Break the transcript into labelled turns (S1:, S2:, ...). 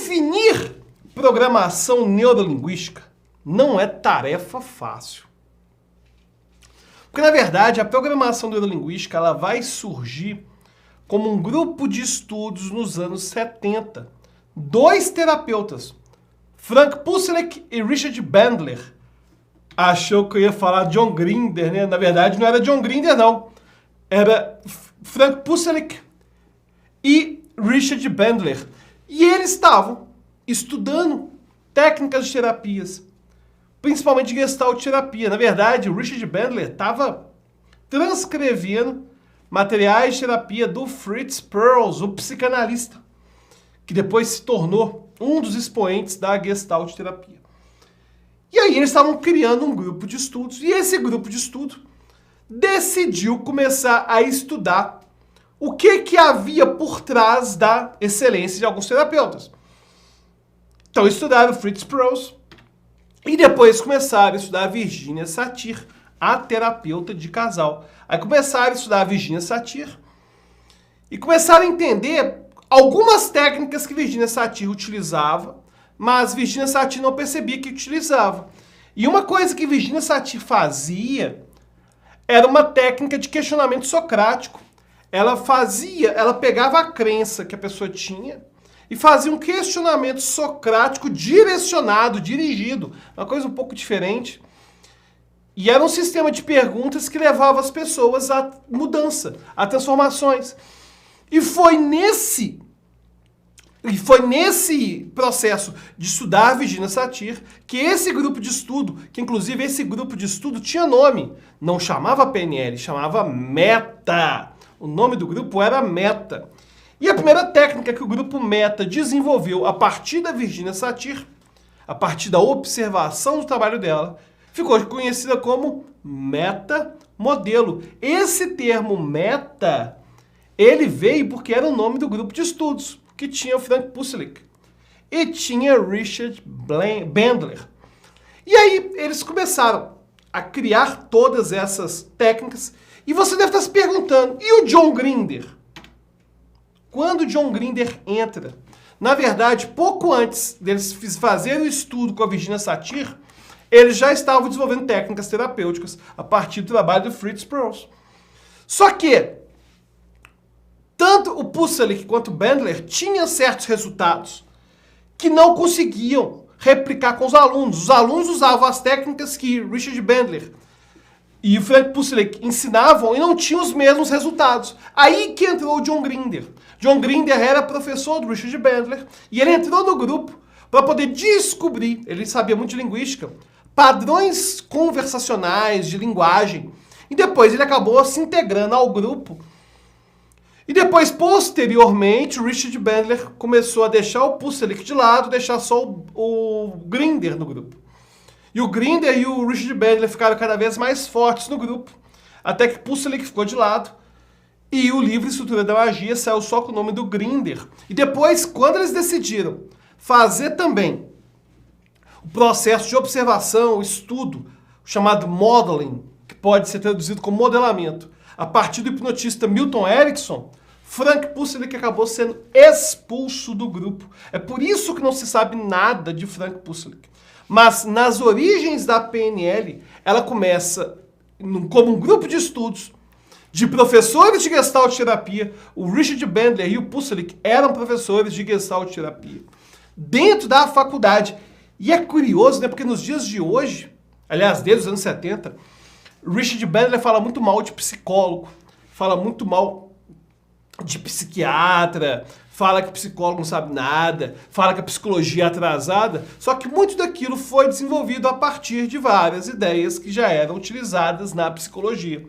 S1: Definir programação neurolinguística não é tarefa fácil. Porque, na verdade, a programação neurolinguística ela vai surgir como um grupo de estudos nos anos 70. Dois terapeutas, Frank Pucelik e Richard Bandler. Achou que eu ia falar John Grinder, né? Na verdade, não era John Grinder, não. Era Frank Pucelik e Richard Bandler. E eles estavam estudando técnicas de terapias, principalmente Gestalt terapia. Na verdade, o Richard Bandler estava transcrevendo materiais de terapia do Fritz Perls, o psicanalista, que depois se tornou um dos expoentes da Gestalt terapia. E aí eles estavam criando um grupo de estudos, e esse grupo de estudo decidiu começar a estudar o que havia por trás da excelência de alguns terapeutas. Então estudaram Fritz Perls e depois começaram a estudar a Virginia Satir, a terapeuta de casal. Aí começaram a estudar a Virginia Satir e começaram a entender algumas técnicas que Virginia Satir utilizava, mas Virginia Satir não percebia que utilizava. E uma coisa que Virginia Satir fazia era uma técnica de questionamento socrático. Ela pegava a crença que a pessoa tinha e fazia um questionamento socrático direcionado, dirigido, uma coisa um pouco diferente. E era um sistema de perguntas que levava as pessoas à mudança, a transformações. E foi nesse processo de estudar a Virginia Satir que esse grupo de estudo, que inclusive esse grupo de estudo tinha nome, não chamava PNL, chamava Meta. O nome do grupo era Meta. E a primeira técnica que o grupo Meta desenvolveu a partir da Virginia Satir, a partir da observação do trabalho dela, ficou conhecida como metamodelo. Esse termo meta, ele veio porque era o nome do grupo de estudos, que tinha o Frank Pucelik e tinha Richard Bandler. E aí eles começaram a criar todas essas técnicas. E você deve estar se perguntando, e o John Grinder? Quando o John Grinder entra? Na verdade, pouco antes deles fazerem o estudo com a Virginia Satir, eles já estavam desenvolvendo técnicas terapêuticas a partir do trabalho do Fritz Perls. Só que tanto o Pucelik quanto o Bandler tinham certos resultados que não conseguiam replicar com os alunos. Os alunos usavam as técnicas que Richard Bandler e o Frank Pucelik ensinavam e não tinham os mesmos resultados. Aí que entrou o John Grinder. John Grinder era professor do Richard Bandler e ele entrou no grupo para poder descobrir, ele sabia muito de linguística, padrões conversacionais de linguagem. E depois ele acabou se integrando ao grupo. E depois, posteriormente, o Richard Bandler começou a deixar o Pucelik de lado, deixar só o Grinder no grupo. E o Grinder e o Richard Bandler ficaram cada vez mais fortes no grupo, até que Pucelik ficou de lado e o livro Estrutura da Magia saiu só com o nome do Grinder. E depois, quando eles decidiram fazer também o processo de observação, estudo, chamado modeling, que pode ser traduzido como modelamento, a partir do hipnotista Milton Erickson, Frank Pucelik acabou sendo expulso do grupo. É por isso que não se sabe nada de Frank Pucelik. Mas nas origens da PNL, ela começa como um grupo de estudos de professores de Gestalt terapia. O Richard Bandler e o Pucelik eram professores de Gestalt terapia dentro da faculdade. E é curioso, né? Porque nos dias de hoje, aliás, desde os anos 70, Richard Bandler fala muito mal de psicólogo, fala muito mal de psiquiatra, fala que psicólogo não sabe nada, fala que a psicologia é atrasada, só que muito daquilo foi desenvolvido a partir de várias ideias que já eram utilizadas na psicologia.